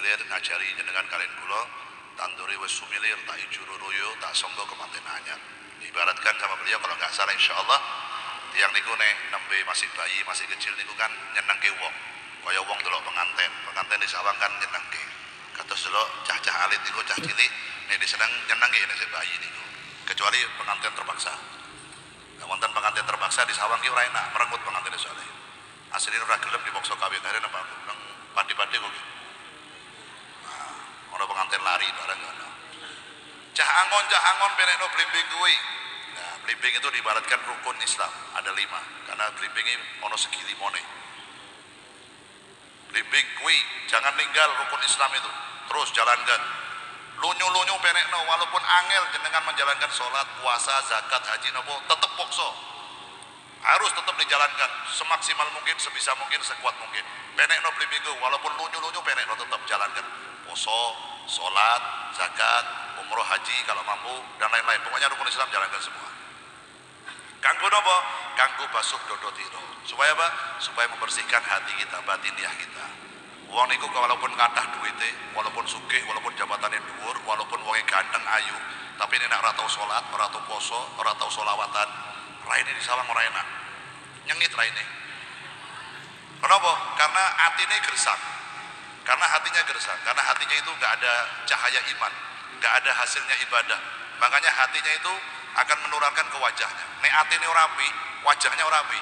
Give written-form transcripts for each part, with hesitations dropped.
sumilir ngajari jenengan kalian kula tanduri wis sumilir tak ijuru royo tak sangga kematen anyar. Ibaratkan sama beliau kalau nggak salah insyaallah tiang niku nek nembe masih bayi masih kecil niku kan nyenengke wong kaya wong delok penganten di sawang kan nyenengke kados delok cah-cah alit niku cah cilik nek diseneng nyenengke nek bayi niku kecuali pengantin terpaksa. Wonten pengantin terpaksa di sawang ki ora enak merengut pengantin saleh. Asline ora gelem dipaksa kawin arep napa nang pati-pati kok. Nah, ana pengantin lari bareng ngono. Cah angon penekno blimbing kuwi. Nah, blimbing itu diibaratkan rukun Islam, ada 5. Karena blimbing ini ono segi limone. Blimbing kuwi jangan ninggal rukun Islam itu. Terus jalankan. Lunyu-lunyu penekno walaupun angel jenengan menjalankan sholat, puasa, zakat, haji nopo tetep pokso. Harus tetap dijalankan semaksimal mungkin, sebisa mungkin, sekuat mungkin. Penekno blimbing walaupun lunyu-lunyu penekno tetap jalankan. Poso, sholat, zakat, umroh, haji kalau mampu dan lain-lain. Pokoknya rukun Islam jalankan semua. Kanggo nopo? Kanggo basuh dodo tiro. Supaya apa? Supaya membersihkan hati kita, batiniah kita. Wong niku walaupun kathah duwite, walaupun sugih, walaupun jabatannya dhuwur, walaupun wonge ganteng ayu, tapi nek ora tau salat, ora tau poso, ora tau sholawatan, raine di sawang ora enak. Nyengit raine. Kenapa? Karena atine gersang. Karena hatinya gersang, karena hatinya itu enggak ada cahaya iman, enggak ada hasilnya ibadah. Makanya hatinya itu akan menularkan ke wajahnya. Nek atine ora apik, wajahnya ora apik.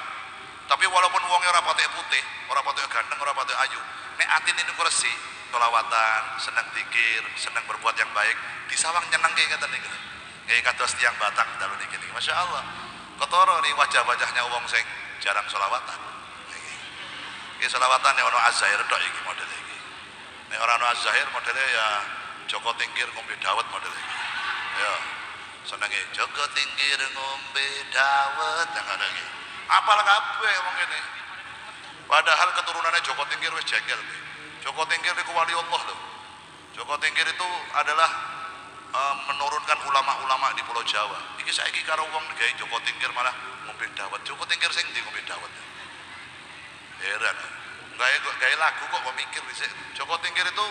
Tapi walaupun wonge ora patek putih, ora patek ganteng, ora patek ayu, nek atine niku resik, sholawatan, seneng zikir, seneng berbuat yang baik, disawang nyenengke ngeten niku. Nggih kados tiyang Batak dalu niki. Masyaallah. Ketara nih wajah-wajahnya wong sing jarang sholawatan. Iki sholawatan nek ana azair tok iki model iki. Nek ora ana azair modele ya Joko Tingkir ngombe dawet model iki. Ya. Senenge Joko Tingkir ngombe dawet yang ada iki. Apal kabeh wong ngene. Padahal keturunannya Joko Tingkir wis jengkel. Joko Tingkir niku wali Allah loh. Joko Tingkir itu adalah menurunkan ulama-ulama di Pulau Jawa. Iki saiki karo wong gawe Joko Tingkir malah ngombe dawet. Joko Tingkir sing ndi ngombe dawet. Heran. Gawe lagu kok mikir dhisik. Joko Tingkir itu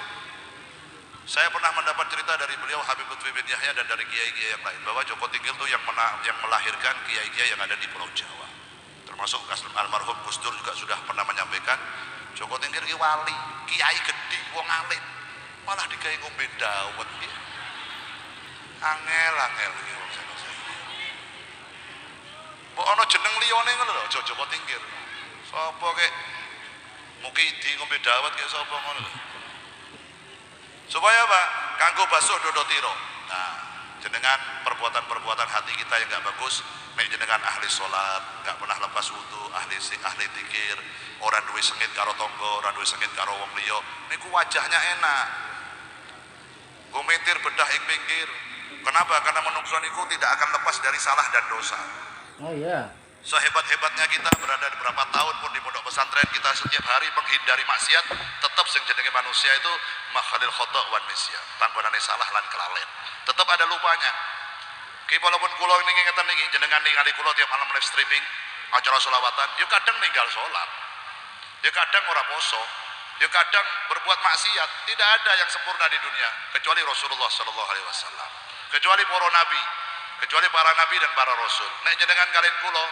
saya pernah mendapat cerita dari beliau Habib Lutfi bin Yahya dan dari kiai-kiai yang lain bahwa Joko Tingkir itu yang melahirkan kiai-kiai yang ada di Pulau Jawa. Termasuk almarhum Gus Dur juga sudah pernah menyampaikan Joko Tingkir ki wali, kiai gede, wong alim, malah digawe ngombe dawet iki. Angel iki wong saya. Mbok ana jeneng liyane ngono lho, Joko Tingkir. Sapa kek Mukidi ngombe dawet kek sapa ngono lho. Supaya apa? Kanggo basuh dodo tiro. Nah, jenengan perbuatan-perbuatan hati kita yang enggak bagus, nek jenengan ahli sholat, enggak pernah lepas wudu, ahli zikir, orang duwe sengit karo tonggo, orang duwe sengit karo wong liya, niku wajahnya enak. Gumetir bedah ing pinggir. Kenapa? Karena menungso niku tidak akan lepas dari salah dan dosa. Oh iya. Sehebat-hebatnya kita berada di berapa tahun pun di pondok pesantren, kita setiap hari menghindari maksiat, tetap sing jenenge manusia itu makhalil khata' wan nisyan. Panggonane salah lan kelalen. Tetap ada lupanya. Ki walaupun kula niki ngeten niki jenengan ningali kula tiap malam live streaming acara sholawatan, yo kadang ninggal sholat. Yo kadang ora poso, yo kadang berbuat maksiat. Tidak ada yang sempurna di dunia kecuali Rasulullah sallallahu alaihi wasallam. Kecuali para nabi, kecuali para nabi dan para rasul. Nek jenengan kalian kula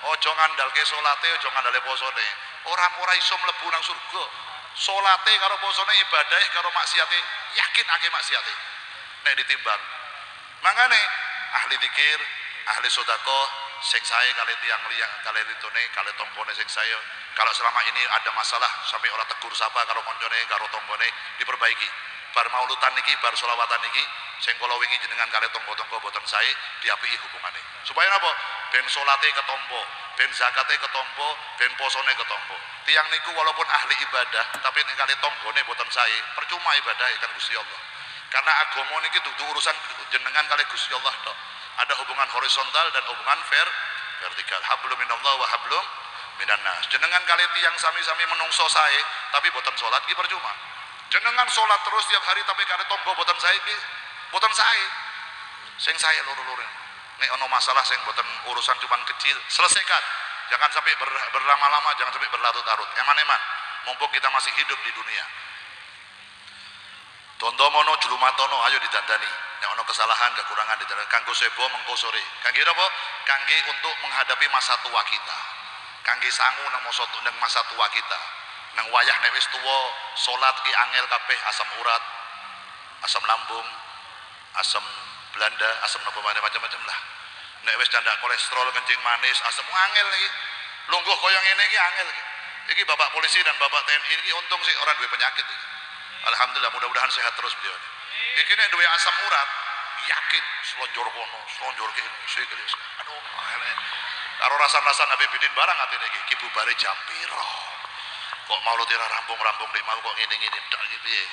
ojo ngandalke salate, ojo ngandalke posone. Ora iso mlebu nang surga. Salate karo posone ibadah karo maksiate, yakin akeh maksiate. Nek ditimbang. Mangane ahli zikir, ahli sedekah sing sae kali tiyang liyang kali litune kali tombone sing sae. Kalau selama ini ada masalah sampai ora tegur sapa karo koncone karo tombone diperbaiki. Bar maulutan niki, bar sholawatan niki sing kula wingi jenengan kali tonggo-tonggo boten sae diapiki hubungane. Supaya napa? Ben salate ketompo, ben zakate ketompo, ben posone ketompo. Tiang niku walaupun ahli ibadah tapi nek kali tonggone boten sae, percuma ibadah kan Gusti Allah. Karena agama niki dudu urusan jenengan kali Gusti Allah tok. Ada hubungan horizontal dan hubungan vertikal. Hablum minallah wa hablum minan nas. Jenengan kali tiyang sami-sami menungso sae tapi boten salat ki percuma. Jenengan salat terus tiap hari tapi kali tonggo boten sae ki boten sae. Sing sae loro-loro. Nek ana masalah sing boten urusan cuman kecil, selesaikan. Jangan sampai berlama-lama, jangan sampai berlarut-larut. Eman-eman, mumpung kita masih hidup di dunia. Dondomono Julumatono ayo didandani. Nek ono kesalahan kekurangan didandani. Kanggo sebo mengko sore. Kangge napa? Kangge untuk menghadapi masa tua kita. Kangge sangu nang masa tua kita. Nang wayah nek wis tuwa salat ki angel kabeh, asam urat, asam lambung, asam Belanda, asam napa macam-macam lah. Nek wis candak kolesterol, kencing manis, asam angel iki. Lungguh koyo ngene iki angel iki. Iki Bapak polisi dan Bapak TNI iki untung sih orang duwe penyakit iki. Alhamdulillah, mudah-mudahan sehat terus beliau. Iki nek duwe asam urat, yakin selonjor kono, selonjor kene, sikile. Aduh, elek. Karo rasan-rasan Habib Bidin barang atine iki, ki bubare jam piro. Kok maulud ora rampung-rampung nek mau kok ngene-ngene ndak iki piye.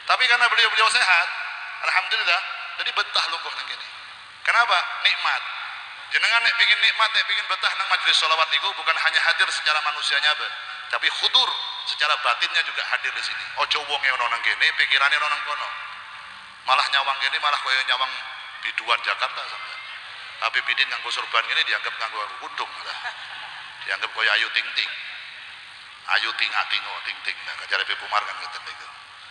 Tapi karena beliau sehat, alhamdulillah, jadi betah lungguh nang kene. Kenapa? Nikmat. Jenengan nek pengin nikmat, nek pengin betah nang majelis sholawat niku bukan hanya hadir secara manusianya, tapi khudur secara batinnya juga hadir di sini. Ojo wonge ono nang kene, pikirane ono nang kono. Malah nyawang kene malah koyo nyawang biduan Jakarta sampean. Habib Bidin nganggo sorban ngene dianggap nganggo kudung malah. Dianggap koyo ayu ting-ting. Ayu tinga-tingo ting-ting. Nah, kajare Habib Umar kan ngeten niku.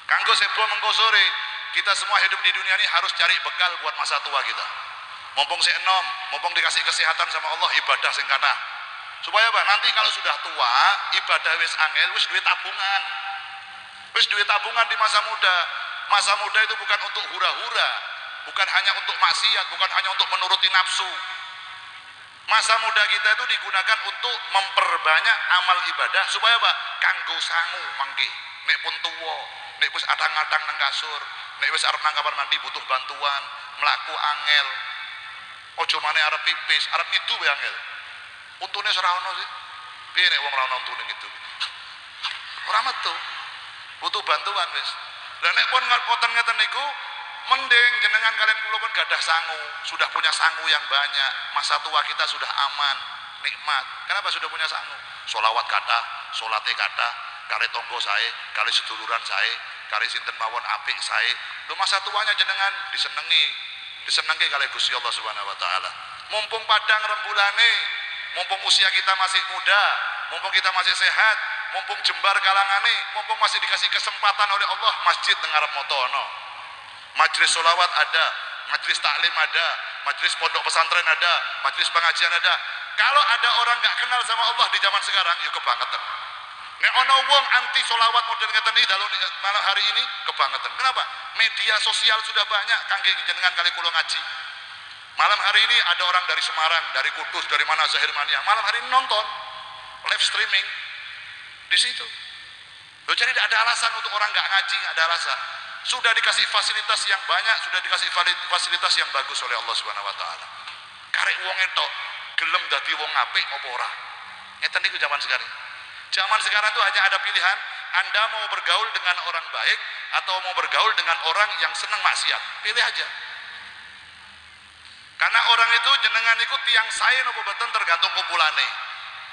Kanggo sebo mengko sore, kita semua hidup di dunia ini harus cari bekal buat masa tua kita. Mumpung si enom, mumpung dikasih kesehatan sama Allah, ibadah sing kathah. Supaya apa? Nanti kalau sudah tua, ibadah wis angel, wis duit tabungan. Wis duit tabungan di masa muda. Masa muda itu bukan untuk hura-hura, bukan hanya untuk maksiat, bukan hanya untuk menuruti nafsu. Masa muda kita itu digunakan untuk memperbanyak amal ibadah supaya apa? Kanggo sangu mangke. Nek pun tuwa, nek wis adang-adang nang kasur, nek wis arep nang kamar mandi butuh bantuan, mlaku angel. Ojo maneh arep pipis, arep ngidu wae angel. Untune ora ono sih. Piye nek wong ora ono untune ngidu? Ora metu. Butuh bantuan wis. Lah nek pun ngoten ngeten niku, mending jenengan kalian kula pun gadah sangu, sudah punya sangu yang banyak. Masa tua kita sudah aman, nikmat. Kenapa sudah punya sangu? Sholawat kata, salate kata, kali tonggo sae, kali seduluran sae, kali sinten mawon apik sae. Lho masa tuanya jenengan disenengi kali Gusti Allah Subhanahu wa taala. Mumpung padang rembulane, mumpung usia kita masih muda, mumpung kita masih sehat, mumpung jembar kalangane, mumpung masih dikasih kesempatan oleh Allah, masjid nang ngarep motono. Majelis sholawat ada, majelis taklim ada, majelis pondok pesantren ada, majelis pengajian ada. Kalau ada orang nggak kenal sama Allah di zaman sekarang, yuk kebangetan. Nek ono wong anti sholawat model ngeten iki dalu malam hari ini kebangetan. Kenapa? Media sosial sudah banyak kangge jenengan kali kula ngaji. Malam hari ini ada orang dari Semarang, dari Kudus, dari mana Zahir Mania. Malam hari ini nonton live streaming di situ. Loh, jadi tidak ada alasan untuk orang nggak ngaji, nggak ada alasan. Sudah dikasih fasilitas yang banyak, sudah dikasih fasilitas yang bagus oleh Allah Subhanahu wa taala. Karek wong entok gelem dadi wong apik apa ora. Ngeten niku zaman sekarang. Zaman sekarang itu hanya ada pilihan, Anda mau bergaul dengan orang baik atau mau bergaul dengan orang yang senang maksiat. Pilih aja. Karena orang itu jenengan iku tiang sae napa boten tergantung kumpulane.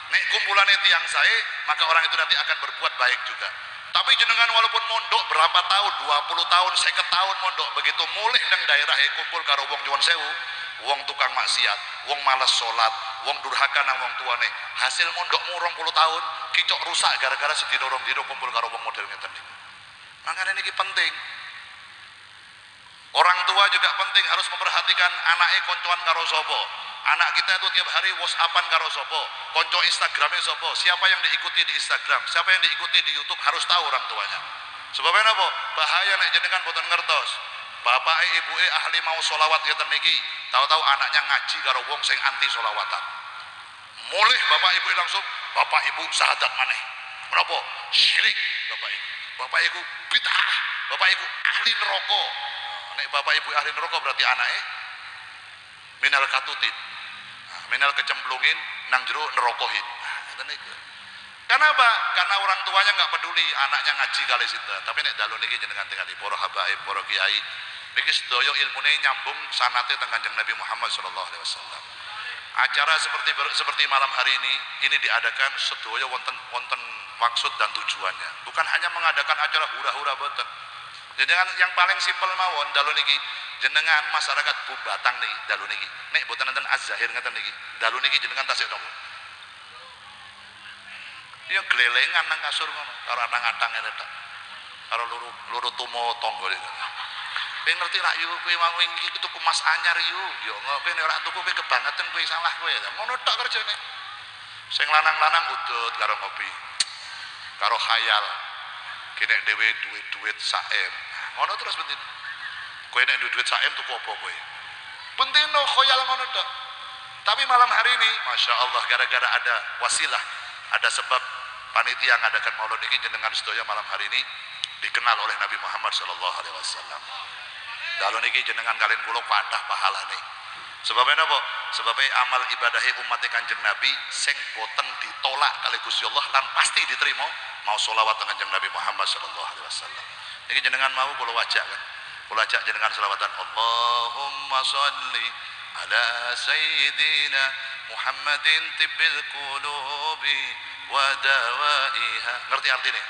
Nek kumpulane tiang sae, maka orang itu nanti akan berbuat baik juga. Tapi jenengan walaupun mondok berapa tahun, 20 tahun, 50 tahun mondok, begitu mulih nang daerah kumpul karo wong nyuwun sewu, wong tukang maksiat, wong malas sholat, wong durhaka nang wong tuane. Hasil mondokmu 20 tahun, kicok rusak gara-gara sedina rong dina kumpul karo wong model ngeten niku. Makanya ini penting. Orang tua juga penting harus memperhatikan anaknya koncoan karo sopo. Anak kita itu tiap hari whatsappan karo sopo, konco Instagramnya sopo, siapa yang diikuti di Instagram, siapa yang diikuti di YouTube harus tahu orang tuanya. Sebabnya apa? Bahaya nek jenengan boten ngertos. Bapak ibu ahli mau sholawat ngeten niki, tahu-tahu anaknya ngaji karo wong sing anti sholawatan. Mulih bapak ibu langsung, bapak ibu syahadat maneh. Menapa? Syirik bapak ibu. Bapak ibu bid'ah, bapak ibu ahli neraka. Nek bapak ibu ahli neraka berarti anaknya minal katutin, minal kecemplungin nang jero nerokohin. Kenapa? Karena orang tuanya nggak peduli anaknya ngaji kali sinten. Tapi nek dalu niki jenengan tingali para habaib, para kiai, niki sedaya ilmune nyambung sanate teng Kanjeng Nabi Muhammad sallallahu alaihi wasallam. Acara seperti malam hari ini diadakan sedaya wonten maksud dan tujuannya. Bukan hanya mengadakan acara hura-hura boten. Jenengan yang paling simpel mawon dalu niki jenengan masyarakat Bubatang niki dalu niki. Nek boten nonton Az-Zahir ngeten niki, dalu niki jenengan tasik nopo? Ya gelelengan nang kasur ngono karo atang-atang ngene tok. karo loro tumo tangga. Kowe ngerti lak yu kowe mau iki tuku emas anyar yu. Yo kowe nek ora tuku kowe kebangetan kowe salah kowe. Ngono tok kerjane. Sing lanang-lanang udut karo ngopi. Karo khayal. Kene dhewe duit saem. Ngono terus penting. Kowe nek duit saem tuku apa kowe? Bentino khayal ngono tok. Tapi malam hari ini, masya Allah, gara-gara ada wasilah, ada sebab panitia ngadakan maulid ini jenengan sedaya malam hari ini dikenal oleh Nabi Muhammad Sallallahu Alaihi Wasallam. Dalam ini jenengan kalian kulo padah pahala nih. Sebabnya apa? Sebabnya amal ibadahnya umat kanjeng Nabi sing boten ditolak kali Gusti Allah lan pasti diterima mau sholawat dengan kanjeng Nabi Muhammad Sallallahu Alaihi Wasallam. Ini jenengan mau kulo wajak kan? Kulo wajak jenengan sholawatan Allahumma sholli ala sayyidina Muhammadin tibbil qulubi wa dawaiha. Ngerti artinya?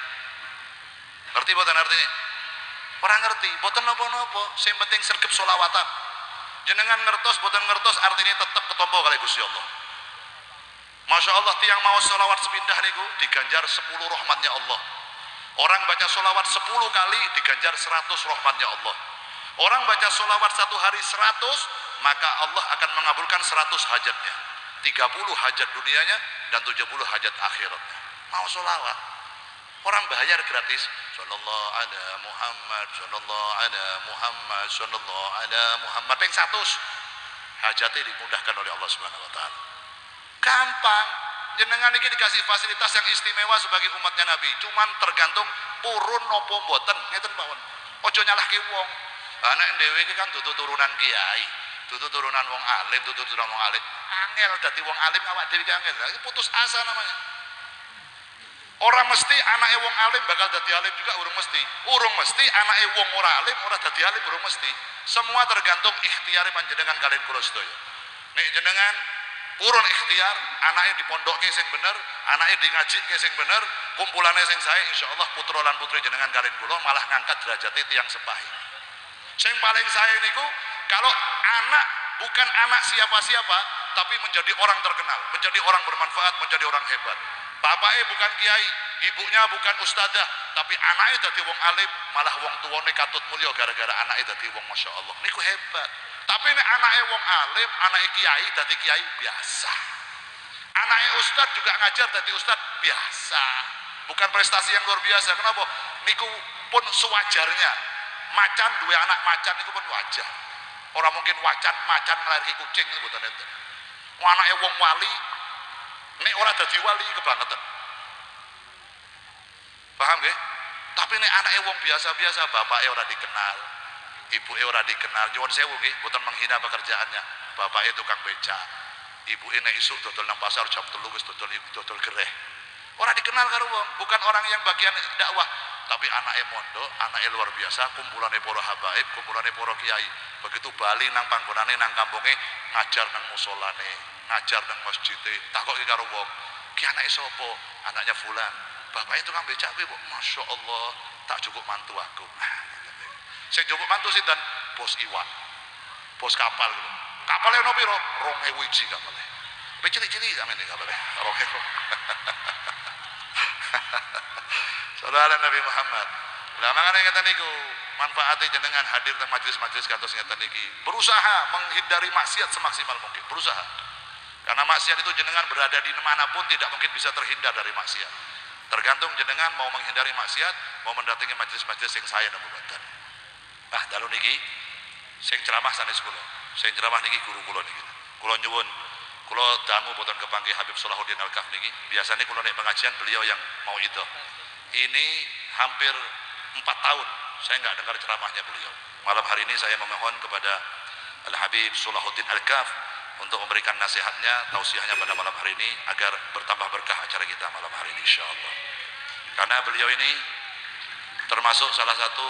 Ngerti boten artinya? Orang ngerti, boten napa-napa, sing penting sergep sholawatan. Jenengan ngertos boten ngertos artinya tetap ketompo kali Gusti Allah. Masya Allah, tiang mau sholawat sepindah niku diganjar 10 rahmatnya Allah. Orang baca sholawat 10 kali diganjar 100 rahmatnya Allah. Orang baca sholawat satu hari 100, maka Allah akan mengabulkan 100 hajatnya. 30 hajat dunianya dan 70 hajat akhiratnya. Mau sholawat, orang bayar gratis. Sallallahu ala Muhammad, sallallahu ala Muhammad, sallallahu ala Muhammad. Peng 100 hajatnya dimudahkan oleh Allah Subhanahu Wa Taala. Gampang. Jenengan ini dikasih fasilitas yang istimewa sebagai umatnya Nabi. Cuman tergantung purun nopo mboten. Ngeten mawon. Ojo nyalahke wong. Anak dhewe iki kan dudu turunan kiai, dudu turunan wong alim, dudu turunan wong alim. Angel dadi wong alim awak dhewe iki angel. Iki putus asa namanya. Orang mesti anaknya wong alim bakal dadi alim juga urung mesti. Urung mesti anaknya wong ora alim ora dadi alim urung mesti. Semua tergantung ikhtiare panjenengan kalian kula sedaya. Nek jenengan purun ikhtiar, anaknya dipondokke sing bener, anaknya di ngajike sing bener, kumpulannya sing sae insyaallah putra lan putri jenengan kalian kula malah ngangkat derajate tiyang sepahi. Sing paling saya niku kalau anak bukan anak siapa-siapa tapi menjadi orang terkenal, menjadi orang bermanfaat, menjadi orang hebat. Bapaknya bukan kiai, ibunya bukan ustadzah, tapi anaknya dadi wong alim, malah wong tuwane katut mulya gara-gara anaknya dadi wong masya Allah. Niku hebat. Tapi nek anaknya wong alim, anaknya kiai dadi kiai biasa. Anaknya ustadz juga ngajar dadi ustadz biasa. Bukan prestasi yang luar biasa. Kenapa? Niku pun sewajarnya. Macan dua anak macan niku pun wajar. Orang mungkin macan ngelahirke kucing niku mboten enten. Anake wong wali nek ora dadi wali kebangetan. Paham nggih? Tapi nek anake wong biasa-biasa, bapake ora dikenal, ibuke ora dikenal, nyuwun sewu nggih, mboten menghina pekerjaannya. Bapake tukang becak, ibuke nek isuk dodol nang pasar jam 3 wis dodol gereh. Ora dikenal karo wong, bukan orang yang bagian dakwah. Tapi anaknya mondok, anaknya luar biasa, kumpulannya para habaib, kumpulannya para kiai. Begitu bali nang panggonane nang kampunge ngajar nang musolane, ngajar nang masjide. Takoki karo wong, ki anake sapa? Anaknya fulan. Bapaknya tukang becak kuwi, Masya Allah, tak cukup mantu aku. Sing cukup mantu sinten? Bos iwak. Bos kapal lho. Kapale ono piro? 2000 iji kapale. Wis cilik-cilik sampeyan kapale. 2000. Saudara Nabi Muhammad. Lah mangane ngeten niku, manfaate jenengan hadir teng majelis-majelis kados ngeten iki. Berusaha menghindari maksiat semaksimal mungkin, berusaha. Karena maksiat itu jenengan berada di manapun tidak mungkin bisa terhindar dari maksiat. Tergantung jenengan mau menghindari maksiat, mau mendatangi majelis-majelis sing saya napa boten. Nah, dalu niki sing ceramah sanes kula. Sing ceramah niki guru kula niki. Kula nyuwun, kula dangu boten kepanggih Habib Salahuddin Al-Kahf niki. Biasanya kula nek pengajian beliau yang mau itu. Ini hampir 4 tahun saya nggak dengar ceramahnya beliau. Malam hari ini saya memohon kepada Al-Habib Salahuddin Al-Kahf untuk memberikan nasihatnya, tausiahnya pada malam hari ini agar bertambah berkah acara kita malam hari ini insyaallah. Karena beliau ini termasuk salah satu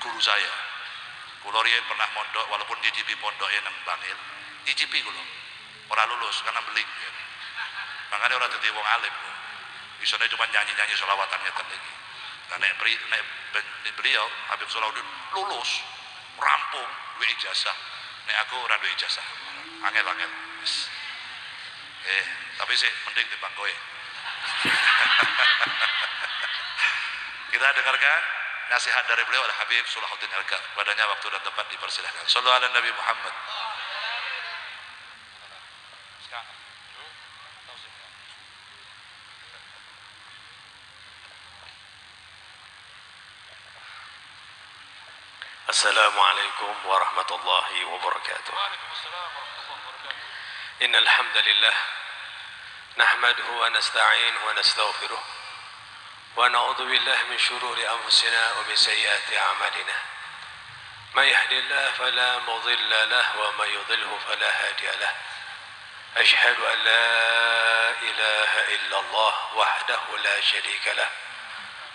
guru saya. Kula riyen pernah mondok walaupun nyicipi pondoknya nang Bangil, nyicipi kula. Ora lulus karena beling. Makanya ora dadi wong alim. Isone cuma nyanyi-nyanyi sholawatan ngeten iki. Lah nek beliau Habib Salahuddin lulus, rampung, duwe ijazah. Nek aku ora duwe ijazah. Angel-angel. Tapi sih mending timbang kowe. Kita dengarkan nasihat dari beliau Al Habib Salahuddin Al-Kaf. Padanya waktu dan tempat dipersilahkan. Shallu ala Nabi Muhammad. Assalamualaikum warahmatullahi wabarakatuh. Innal hamdalillah nahmaduhu wa nasta'inuhu wa nastaghfiruh wa na'udzu billahi min shururi anfusina wa min sayyiati a'malina. May yahdihillahu fala mudilla lahu wa may yudlilhu fala hadiya lahu. Ashhadu an la ilaha illallah wahdahu la syarika lahu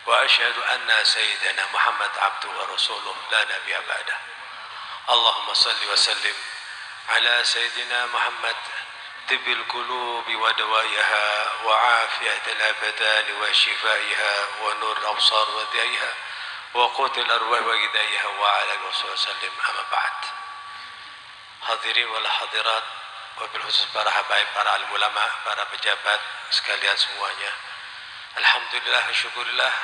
wa ashhadu anna sayyidina Muhammad abduhu wa rasuluh la nabiyya ba'dah. Allahumma salli wa sallim ala sayyidina Muhammad tibbil qulubi wa dawaiha wa afiyatil abdani wa shifaiha wa nur absar wa daiha wa qutil arwah wa gidaiha wa ala alihi wa sallim amma ba'd. Hadirin wal hadirat, wabil khusus para habaib, para alim ulama, para pejabat sekalian semuanya. Alhamdulillah, syukurillah,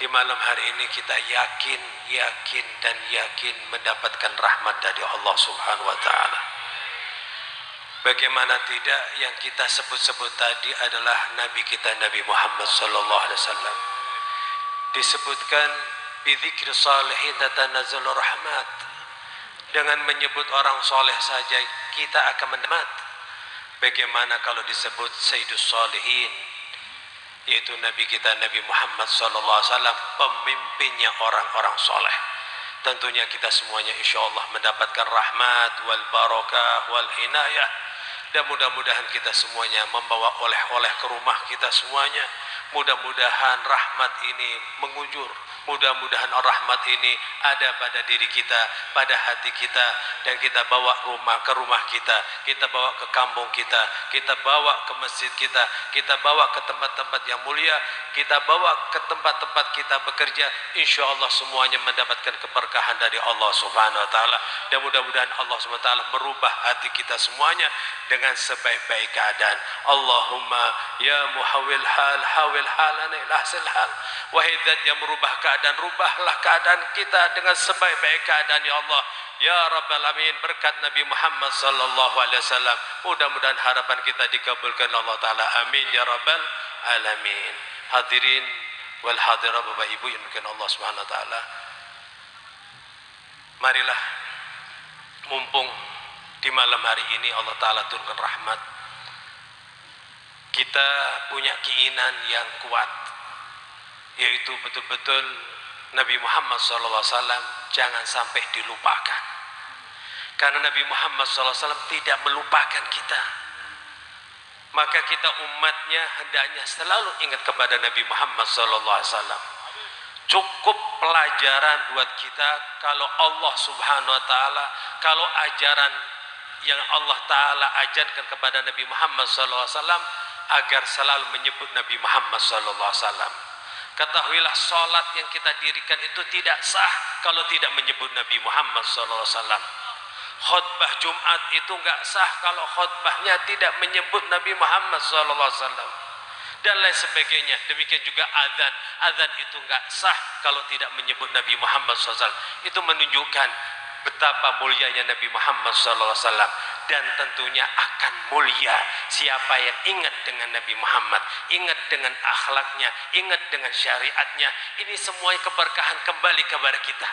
di malam hari ini kita yakin mendapatkan rahmat dari Allah Subhanahu wa taala. Bagaimana tidak, yang kita sebut-sebut tadi adalah Nabi kita, Nabi Muhammad sallallahu alaihi wasallam. Disebutkan bidzikri shalihin tatanazzalu rahmat. Dengan menyebut orang soleh saja kita akan mendapat. Bagaimana kalau disebut Sayyidus Shalihin, yaitu Nabi kita Nabi Muhammad SAW, pemimpinnya orang-orang soleh. Tentunya kita semuanya insya Allah mendapatkan rahmat wal barakah wal hinayah. Dan mudah-mudahan kita semuanya membawa oleh-oleh ke rumah kita semuanya. Mudah-mudahan rahmat ini mengunjur. Mudah-mudahan rahmat ini ada pada diri kita, pada hati kita, dan kita bawa ke rumah kita, kita bawa ke kampung kita, kita bawa ke masjid kita bawa ke tempat-tempat yang mulia, kita bawa ke tempat-tempat kita bekerja. Insya Allah semuanya mendapatkan keberkahan dari Allah Subhanahu Wa Taala. Dan mudah-mudahan Allah Subhanahu Wa Taala merubah hati kita semuanya dengan sebaik-baik keadaan. Allahumma ya muhawil hal, hawil halana ila ahsanil hal. Wahai zat yang merubah keadaan, rubahlah keadaan kita dengan sebaik-baik keadaan ya Allah. Ya Rabbal Alamin, berkat Nabi Muhammad sallallahu alaihi wasallam, mudah-mudahan harapan kita dikabulkan Allah taala. Amin ya Rabbal Alamin. Hadirin wal hadirat, Bapak Ibu yang dimuliakan Allah Subhanahu wa taala. Marilah, mumpung di malam hari ini Allah taala turunkan rahmat, kita punya keinginan yang kuat, yaitu betul-betul Nabi Muhammad SAW jangan sampai dilupakan. Karena Nabi Muhammad SAW tidak melupakan kita. Maka kita umatnya hendaknya selalu ingat kepada Nabi Muhammad SAW. Cukup pelajaran buat kita kalau Allah Subhanahu Wa Taala, kalau ajaran yang Allah Taala ajarkan kepada Nabi Muhammad SAW agar selalu menyebut Nabi Muhammad SAW. Ketahuilah, sholat yang kita dirikan itu tidak sah kalau tidak menyebut Nabi Muhammad SAW. Khutbah Jumat itu nggak sah kalau khutbahnya tidak menyebut Nabi Muhammad SAW. Dan lain sebagainya. Demikian juga azan. Azan itu nggak sah kalau tidak menyebut Nabi Muhammad SAW. Itu menunjukkan betapa mulianya Nabi Muhammad SAW. Dan tentunya akan mulia siapa yang ingat dengan Nabi Muhammad, ingat dengan akhlaknya, ingat dengan syariatnya. Ini semuanya keberkahan kembali kepada kita.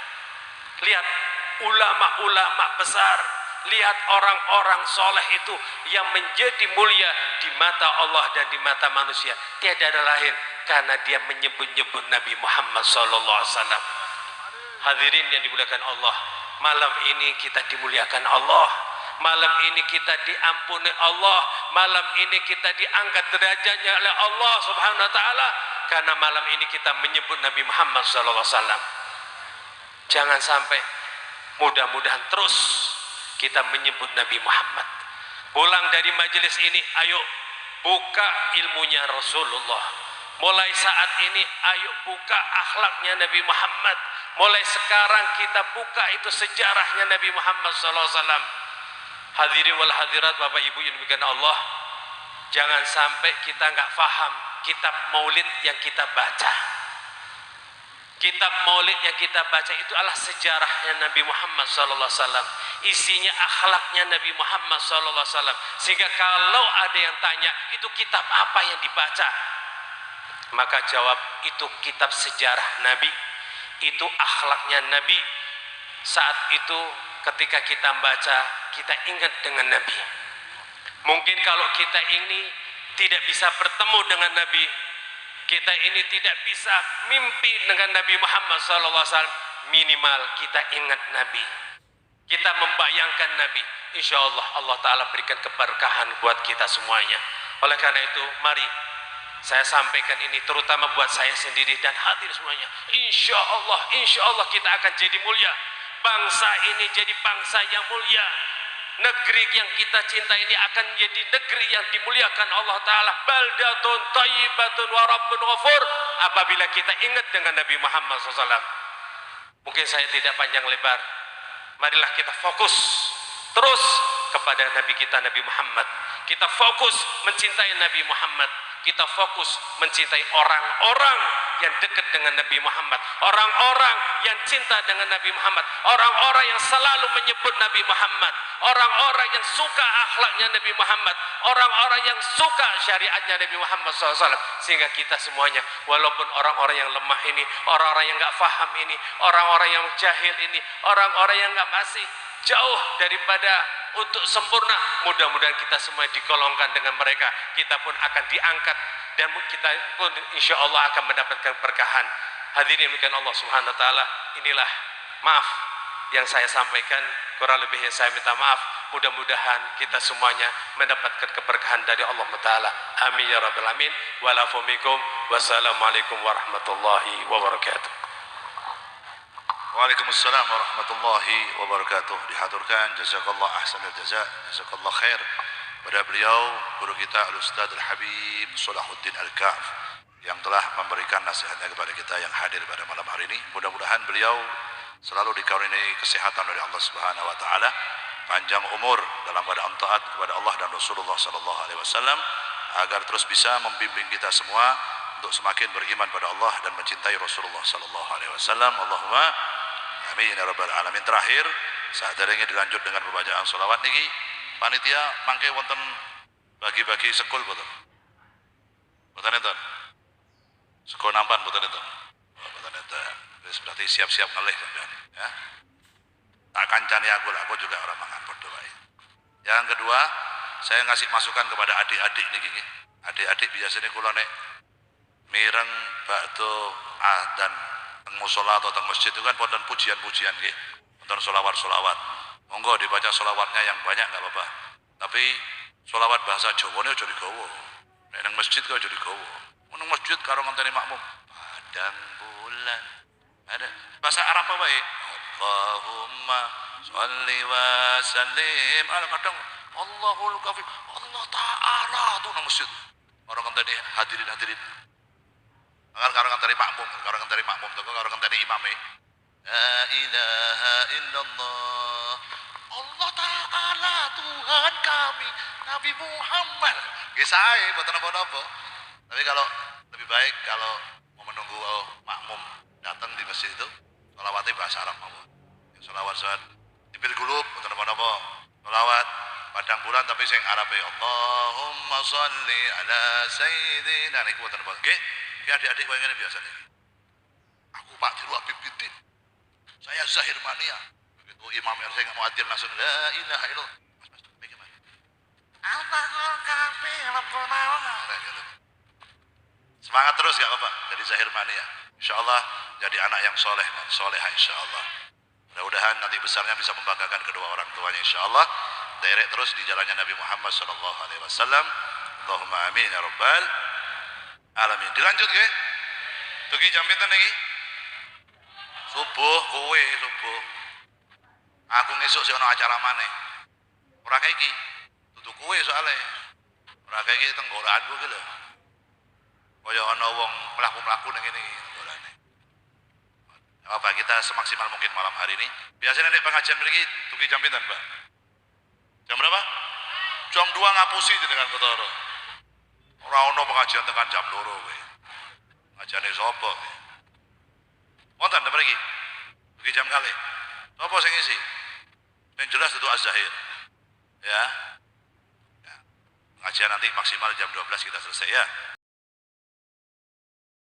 Lihat ulama-ulama besar, lihat orang-orang soleh itu yang menjadi mulia di mata Allah dan di mata manusia. Tiada ada lain karena dia menyebut-nyebut Nabi Muhammad SAW. Hadirin yang dimuliakan Allah, malam ini kita dimuliakan Allah. Malam ini kita diampuni Allah. Malam ini kita diangkat derajatnya oleh Allah Subhanahu Wa Taala karena malam ini kita menyebut Nabi Muhammad SAW. Jangan sampai, mudah-mudahan terus kita menyebut Nabi Muhammad. Pulang dari majelis ini, ayo buka ilmunya Rasulullah. Mulai saat ini, ayo buka akhlaknya Nabi Muhammad. Mulai sekarang kita buka itu sejarahnya Nabi Muhammad SAW. Hadirin wal hadirat, Bapak Ibu yang dimuliakan Allah, jangan sampai kita nggak paham kitab maulid yang kita baca. Kitab Maulid yang kita baca itu adalah sejarahnya Nabi Muhammad SAW. Isinya akhlaknya Nabi Muhammad SAW. Sehingga kalau ada yang tanya, itu kitab apa yang dibaca? Maka jawab, itu kitab sejarah Nabi. Itu akhlaknya Nabi. Saat itu ketika kita baca, kita ingat dengan Nabi. Mungkin kalau kita ini tidak bisa bertemu dengan Nabi, kita ini tidak bisa mimpi dengan Nabi Muhammad SAW, minimal kita ingat Nabi, kita membayangkan Nabi. Insya Allah Allah Ta'ala berikan keberkahan buat kita semuanya. Oleh karena itu mari saya sampaikan ini terutama buat saya sendiri dan hadir semuanya. Insya Allah kita akan jadi mulia. Bangsa ini jadi bangsa yang mulia. Negeri yang kita cinta ini akan menjadi negeri yang dimuliakan Allah Ta'ala. Baldatun tayyibatun wa rabbun ghafur. Apabila kita ingat dengan Nabi Muhammad SAW. Mungkin saya tidak panjang lebar. Marilah kita fokus terus kepada Nabi kita Nabi Muhammad. Kita fokus mencintai Nabi Muhammad. Kita fokus mencintai orang-orang yang dekat dengan Nabi Muhammad, orang-orang yang cinta dengan Nabi Muhammad, orang-orang yang selalu menyebut Nabi Muhammad, orang-orang yang suka akhlaknya Nabi Muhammad, orang-orang yang suka syariatnya Nabi Muhammad SAW. Sehingga kita semuanya, walaupun orang-orang yang lemah ini, orang-orang yang nggak paham ini, orang-orang yang jahil ini, orang-orang yang nggak masih jauh daripada untuk sempurna, mudah-mudahan kita semua digolongkan dengan mereka. Kita pun akan diangkat dan kita pun insya Allah akan mendapatkan berkahan. Hadirin yang Allah Subhanahu Wa Taala, inilah maaf yang saya sampaikan, kurang lebihnya saya minta maaf. Mudah-mudahan kita semuanya mendapatkan keberkahan dari Allah Taala. Amin ya rabbal alamin. Walafu minkum. Wassalamualaikum warahmatullahi wabarakatuh. Waalaikumsalam warahmatullahi wabarakatuh. Dihaturkan jazakallah ahsanul jaza, jazakallah khair pada beliau guru kita Al-Ustaz Al-Habib Salahuddin Al-Ka'f yang telah memberikan nasihatnya kepada kita yang hadir pada malam hari ini. Mudah-mudahan beliau selalu dikaruniai kesehatan oleh Allah Subhanahu wa taala, panjang umur dalam keadaan taat kepada Allah dan Rasulullah sallallahu alaihi wasallam agar terus bisa membimbing kita semua untuk semakin beriman pada Allah dan mencintai Rasulullah sallallahu alaihi wasallam. Allahumma amin ya rabbal alamin. Terakhir, saderenge dilanjut dengan pembacaan sholawat niki. Panitia mangke wonten bagi-bagi sekul boten? Boten enten. Sekul nampan boten enten. Oh, boten enten. Wis berarti siap-siap ngelih sampean, ya. Tak kancani aku juga orang mangan padha wae. Yang kedua, saya ngasih masukan kepada adik-adik niki nggih. Adik-adik biasanya kula nek mireng bakdo dan teng musala atau teng masjid itu kan wonten pujian-pujian nggih, wonten sholawat-sholawat. Monggo dibaca sholawatnya yang banyak nggak apa-apa. Tapi sholawat bahasa Jawane aja digawa. Nek nang masjid kok aja digawa. Nang masjid karo ngenteni makmum. Padang bulan. Ada bahasa Arab apa wae? Allahumma sholli wa sallim ala kadang Allahul kafi. Allah Ta'ala tuh nang masjid. Orang ngenteni hadirin-hadirin. Karo ngenteni makmum, karo ngenteni makmum, karo ngenteni imame. La ilaha illallah. Allah Ta'ala Tuhan kami Nabi Muhammad. Nggih sae mboten napa-napa. Tapi kalau lebih baik kalau mau menunggu makmum datang di masjid itu, sholawatnya bahasa Arab mawon. Sholawat Ibil Gulub mboten napa-napa. Sholawat padang bulan tapi sing Arabe Allahumma sholli ala sayyidina niku mboten napa. Nggih, adik-adik koyo ngene biasane. Aku Pak Diru Habib Bidin. Saya Zahir Mania. Begitu imam yang saya mau hadir langsung la ilaha illallah. Mas, bagaimana? Allahul kafi rabbuna. Semangat terus gak apa-apa jadi Zahir Mania. Insyaallah jadi anak yang soleh dan soleha insyaallah. Mudah-mudahan nanti besarnya bisa membanggakan kedua orang tuanya insyaallah. Derek terus di jalannya Nabi Muhammad sallallahu alaihi wasallam. Allahumma amin ya rabbal alamin. Dilanjut nggih. Tugi jam pinten niki? Subuh kowe subuh. Aku ngesuk sik ana acara maneh. Ora kae iki. Dudu kowe soalé. Ora kae iki tenggoranku ki lho. Kaya ana wong mlaku-mlaku ning ngene tenggorane. Apa kita semaksimal mungkin malam hari ini. Biasanya nek pengajian mriki tugi jam pinten, Mbak? Jam berapa? Jam 2 ngapusi dengan ketara. Ora ono pengajian tekan jam 2 kowe. Ngajane sapa kowe? Wonten ta mriki? Dugi jam kalih. Apa sing isi? Yang jelas itu Az-Zahir. Ya. Pengajian nanti maksimal jam 12 kita selesai ya.